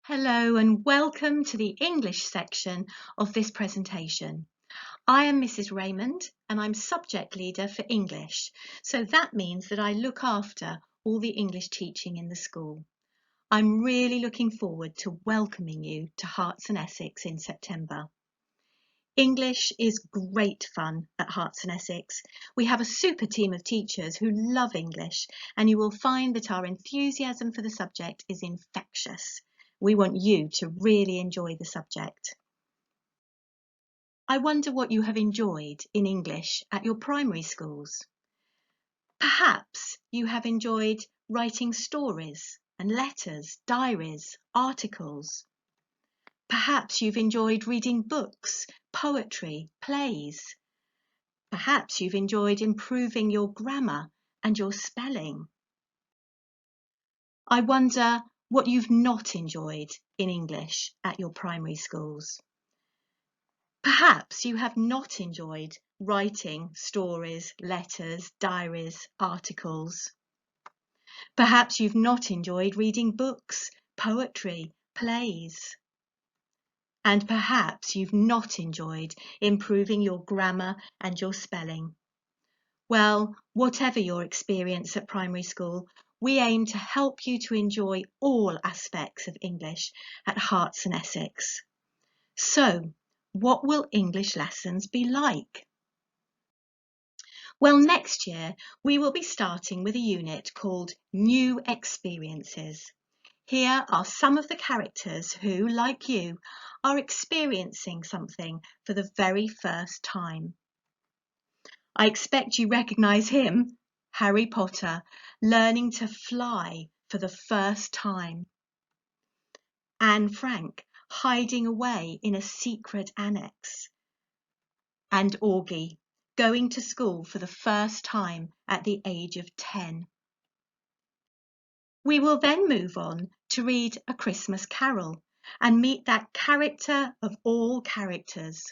Hello and welcome to the English section of this presentation. I am Mrs Raymond and I'm subject leader for English, so that means that I look after all the English teaching in the school. I'm really looking forward to welcoming you to Hearts and Essex in September. English is great fun at Hearts and Essex. We have a super team of teachers who love English, and you will find that our enthusiasm for the subject is infectious. We want you to really enjoy the subject. I wonder what you have enjoyed in English at your primary schools. Perhaps you have enjoyed writing stories and letters, diaries, articles. Perhaps you've enjoyed reading books, poetry, plays. Perhaps you've enjoyed improving your grammar and your spelling. I wonder what you've not enjoyed in English at your primary schools. Perhaps you have not enjoyed writing stories, letters, diaries, articles. Perhaps you've not enjoyed reading books, poetry, plays. And perhaps you've not enjoyed improving your grammar and your spelling. Well, whatever your experience at primary school, we aim to help you to enjoy all aspects of English at Hearts and Essex. So, what will English lessons be like? Well, next year we will be starting with a unit called New Experiences. Here are some of the characters who, like you, are experiencing something for the very first time. I expect you recognise him, Harry Potter, learning to fly for the first time. Anne Frank, hiding away in a secret annex. And Augie, going to school for the first time at the age of 10. We will then move on to read A Christmas Carol and meet that character of all characters,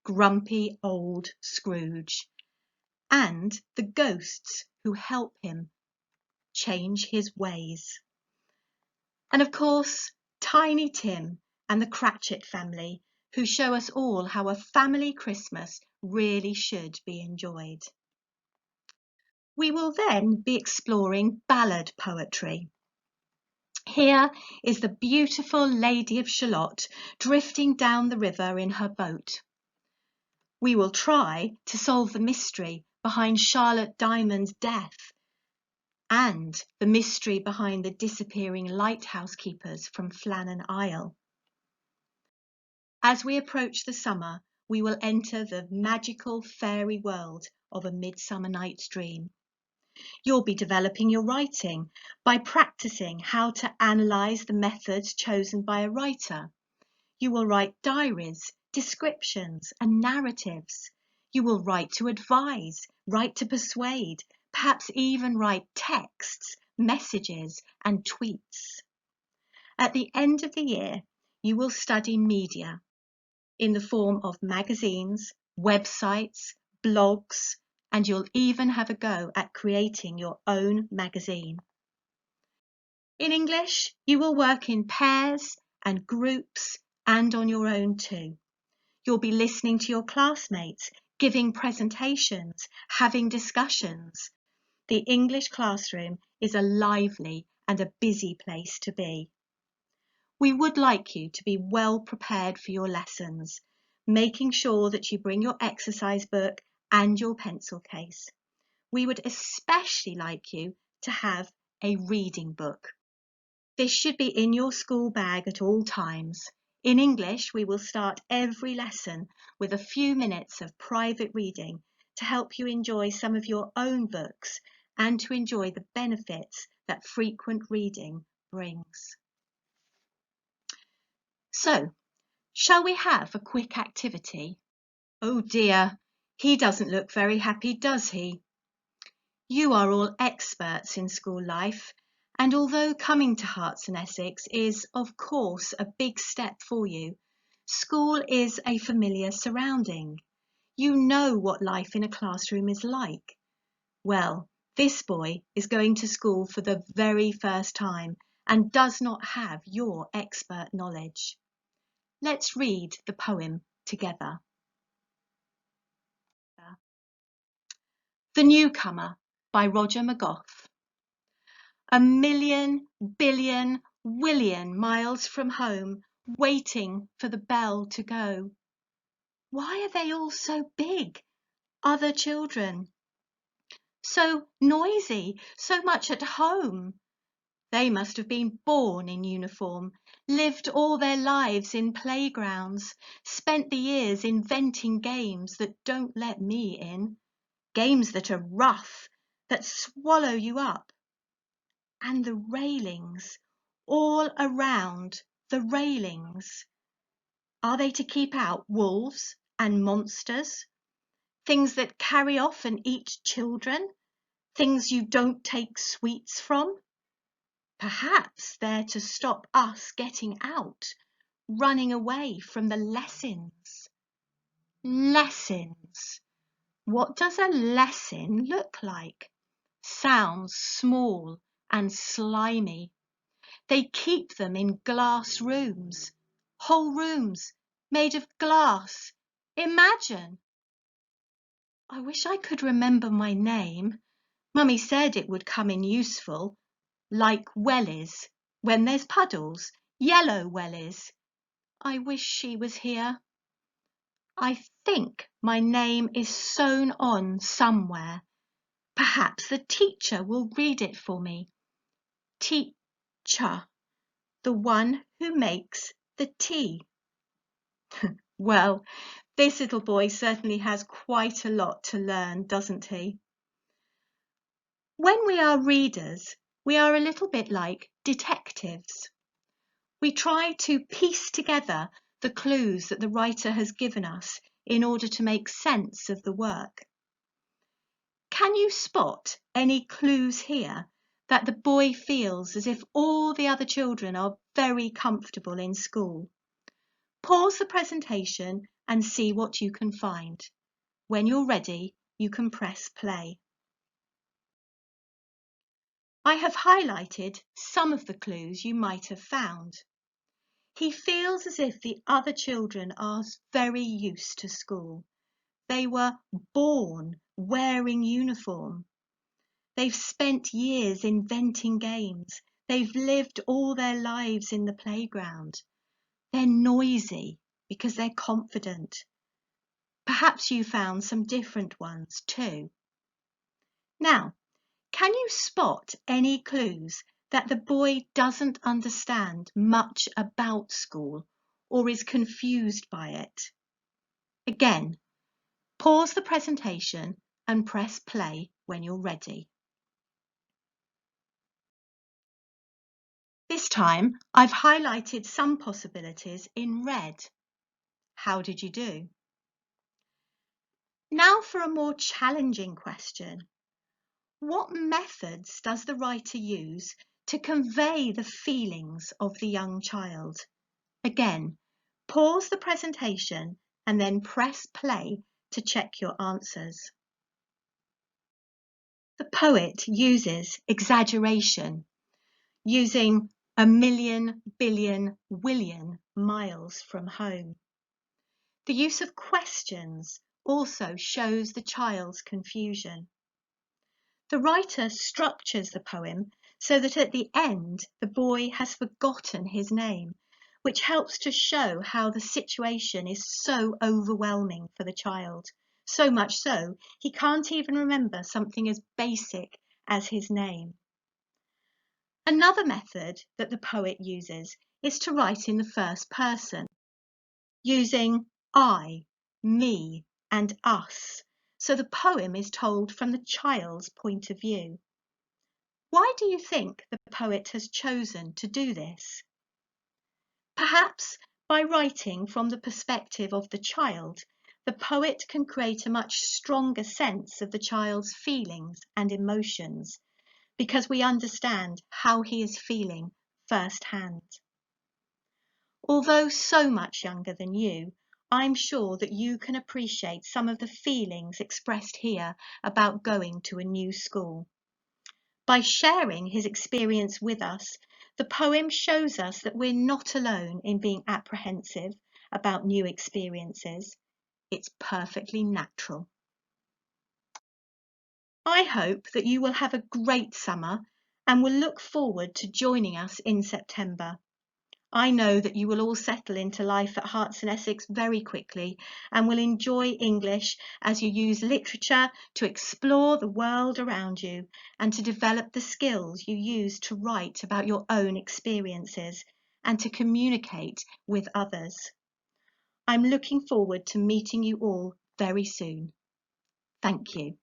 grumpy old Scrooge, and the ghosts who help him change his ways. And of course, Tiny Tim and the Cratchit family, who show us all how a family Christmas really should be enjoyed. We will then be exploring ballad poetry. Here is the beautiful Lady of Shalott drifting down the river in her boat. We will try to solve the mystery behind Charlotte Diamond's death and the mystery behind the disappearing lighthouse keepers from Flannan Isle. As we approach the summer, we will enter the magical fairy world of A Midsummer Night's Dream. You'll be developing your writing by practicing how to analyse the methods chosen by a writer. You will write diaries, descriptions and narratives. You will write to advise, write to persuade, perhaps even write texts, messages and tweets. At the end of the year, you will study media in the form of magazines, websites, blogs, and you'll even have a go at creating your own magazine. In English, you will work in pairs and groups and on your own too. You'll be listening to your classmates, giving presentations, having discussions. The English classroom is a lively and a busy place to be. We would like you to be well prepared for your lessons, making sure that you bring your exercise book and your pencil case. We would especially like you to have a reading book. This should be in your school bag at all times. In English, we will start every lesson with a few minutes of private reading to help you enjoy some of your own books and to enjoy the benefits that frequent reading brings. So, shall we have a quick activity? Oh dear, he doesn't look very happy, does he? You are all experts in school life, and although coming to Hearts and Essex is, of course, a big step for you, school is a familiar surrounding. You know what life in a classroom is like. Well, this boy is going to school for the very first time, and does not have your expert knowledge. Let's read the poem together. The Newcomer by Roger McGough. A million, billion, willion miles from home, waiting for the bell to go. Why are they all so big, other children? So noisy, so much at home. They must have been born in uniform, lived all their lives in playgrounds, spent the years inventing games that don't let me in, games that are rough, that swallow you up. And the railings, all around the railings. Are they to keep out wolves and monsters? Things that carry off and eat children? Things you don't take sweets from? Perhaps they're to stop us getting out, running away from the lessons. Lessons. What does a lesson look like? Sounds small and slimy. They keep them in glass rooms, whole rooms made of glass. Imagine! I wish I could remember my name. Mummy said it would come in useful, like wellies, when there's puddles, yellow wellies. I wish she was here. I think my name is sewn on somewhere. Perhaps the teacher will read it for me. Teacher, the one who makes the tea. Well, this little boy certainly has quite a lot to learn, doesn't he? When we are readers, we are a little bit like detectives. We try to piece together the clues that the writer has given us in order to make sense of the work. Can you spot any clues here that the boy feels as if all the other children are very comfortable in school? Pause the presentation and see what you can find. When you're ready, you can press play. I have highlighted some of the clues you might have found. He feels as if the other children are very used to school. They were born wearing uniform. They've spent years inventing games. They've lived all their lives in the playground. They're noisy because they're confident. Perhaps you found some different ones too. Now, can you spot any clues that the boy doesn't understand much about school or is confused by it? Again, pause the presentation and press play when you're ready. This time, I've highlighted some possibilities in red. How did you do? Now for a more challenging question. What methods does the writer use to convey the feelings of the young child? Again, pause the presentation and then press play to check your answers. The poet uses exaggeration, using a million, billion, willion miles from home. The use of questions also shows the child's confusion. The writer structures the poem so that at the end the boy has forgotten his name, which helps to show how the situation is so overwhelming for the child, so much so he can't even remember something as basic as his name. Another method that the poet uses is to write in the first person, using I, me, and us, so the poem is told from the child's point of view. Why do you think the poet has chosen to do this? Perhaps by writing from the perspective of the child, the poet can create a much stronger sense of the child's feelings and emotions, because we understand how he is feeling firsthand. Although so much younger than you, I'm sure that you can appreciate some of the feelings expressed here about going to a new school. By sharing his experience with us, The poem shows us that we're not alone in being apprehensive about new experiences. It's perfectly natural. I hope that you will have a great summer and will look forward to joining us in September. I know that you will all settle into life at Herts and Essex very quickly and will enjoy English as you use literature to explore the world around you and to develop the skills you use to write about your own experiences and to communicate with others. I'm looking forward to meeting you all very soon. Thank you.